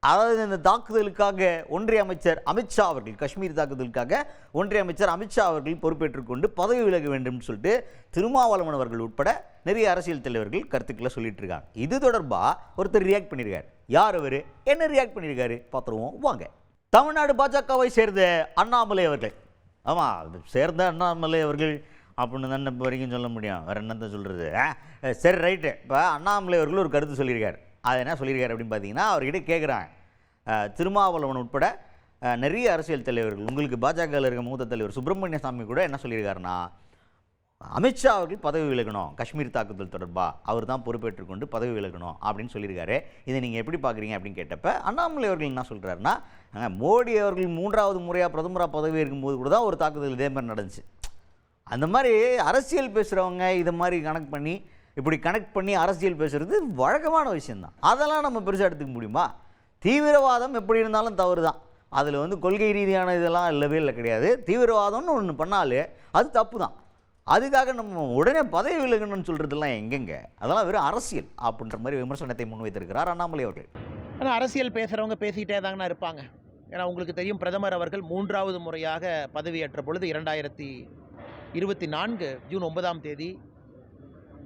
அதாவது இந்த தாக்குதலுக்காக ஒன்றிய அமைச்சர் அமித்ஷா அவர்கள், காஷ்மீர் தாக்குதலுக்காக ஒன்றிய அமைச்சர் அமித்ஷா அவர்கள் பொறுப்பேற்றுக் கொண்டு பதவி விலக வேண்டும் சொல்லிட்டு திருமாவளவன் அவர்கள் உட்பட நிறைய அரசியல் தலைவர்கள் கருத்துக்களை சொல்லிட்டு இருக்காங்க. இது தொடர்பாக ஒருத்தர் ரியாக்ட் பண்ணியிருக்காரு. யார் அவர், என்ன ரியாக்ட் பண்ணியிருக்காரு பார்த்துருவோம் வாங்க. தமிழ்நாடு பாஜகவை சேர்ந்த அண்ணாமலை அவர்கள், ஆமாம் சேர்ந்த அண்ணாமலை அவர்கள் அப்படின்னு தான் இப்போ வரைக்கும் சொல்ல முடியும், வேறு என்னதான் சொல்கிறது. சரி ரைட்டு. இப்போ அண்ணாமலை அவர்கள் ஒரு கருத்து சொல்லியிருக்காரு. அது என்ன சொல்லியிருக்காரு அப்படின்னு பார்த்தீங்கன்னா, அவர்கிட்ட கேட்குறாங்க, திருமாவளவன் உட்பட நிறைய அரசியல் தலைவர்கள், உங்களுக்கு பாஜகவில் இருக்க மூத்த தலைவர் சுப்பிரமணிய சாமி கூட என்ன சொல்லியிருக்காருன்னா, அமித்ஷா அவர்கள் பதவி விலகணும், காஷ்மீர் தாக்குதல் தொடர்பாக அவர் தான் பொறுப்பேற்றுக் கொண்டு பதவி விலகணும் அப்படின்னு சொல்லியிருக்காரு. இதை நீங்கள் எப்படி பார்க்குறீங்க அப்படின்னு கேட்டப்ப அண்ணாமலை அவர்கள் என்ன சொல்கிறாருன்னா, மோடி அவர்கள் 3வது முறையாக பிரதமராக பதவி இருக்கும்போது கூட தான் ஒரு தாக்குதல் இதே மாதிரி நடந்துச்சு. அந்த மாதிரி அரசியல் பேசுகிறவங்க இதை மாதிரி கனெக்ட் பண்ணி அரசியல் பேசுகிறது வழக்கமான விஷயந்தான். அதெல்லாம் நம்ம பெருசாக எடுத்துக்க முடியுமா? தீவிரவாதம் எப்படி இருந்தாலும் தவறு தான். அதில் கொள்கை ரீதியான இதெல்லாம் இல்லவே இல்லை, கிடையாது. தீவிரவாதம்னு ஒன்று பண்ணாலே அது தப்பு தான். அதுக்காக நம்ம உடனே பதவி விலகணும்னு சொல்கிறதுலாம் எங்கெங்க, அதெல்லாம் வெறும் அரசியல் அப்படின்ற மாதிரி விமர்சனத்தை முன்வைத்திருக்கிறார் அண்ணாமலை அவர்கள். ஆனால் அரசியல் பேசுகிறவங்க பேசிக்கிட்டே தாங்கண்ணா இருப்பாங்க. ஏன்னா உங்களுக்கு தெரியும், பிரதமர் அவர்கள் 3வது முறையாக பதவியேற்ற பொழுது 2024 ஜூன் 9ஆம் தேதி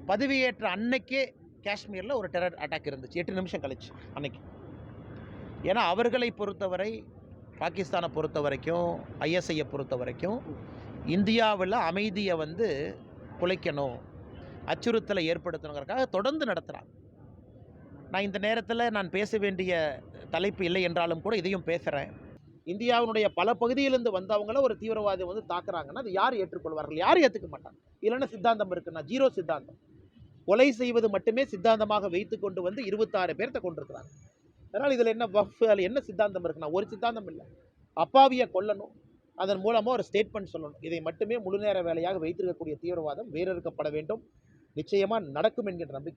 பதவியேற்ற அன்னைக்கே காஷ்மீரில் ஒரு டெரர் அட்டாக் இருந்துச்சு, 8 நிமிஷம் கழிச்சு அன்னைக்கு. ஏன்னா அவர்களை பொறுத்தவரை, பாகிஸ்தானை பொறுத்த வரைக்கும், ஐஎஸ்ஐயை பொறுத்த வரைக்கும் இந்தியாவில் அமைதியை குலைக்கணும், அச்சுறுத்தலை ஏற்படுத்தணுங்கிறதுக்காக தொடர்ந்து நடத்துகிறாங்க. நான் இந்த நேரத்தில் நான் பேச வேண்டிய தலைப்பு இல்லை என்றாலும் கூட இதையும் பேசுகிறேன். இந்தியாவினுடைய பல பகுதியிலிருந்து வந்தவங்கள ஒரு தீவிரவாதி தாக்குறாங்கன்னா அது யார் ஏற்றுக்கொள்வார்கள்? யாரும் ஏற்றுக்க மாட்டாங்க. இல்லைன்னா சித்தாந்தம் இருக்குன்னா ஜீரோ சித்தாந்தம். கொலை செய்வது மட்டுமே சித்தாந்தமாக வைத்து கொண்டு 26 பேர்த்த கொண்டிருக்கிறாங்க. அதனால் இதில் என்ன என்ன சித்தாந்தம் இருக்குன்னா, ஒரு சித்தாந்தம் இல்லை. அப்பாவியை கொல்லணும், அதன் மூலமாக ஒரு ஸ்டேட்மெண்ட் சொல்லணும். இதை மட்டுமே முழு நேர வேலையாக வைத்திருக்கக்கூடிய தீவிரவாதம் வேறறுக்கப்பட வேண்டும். நிச்சயமாக நடக்கும் என்கின்ற நம்பிக்கை.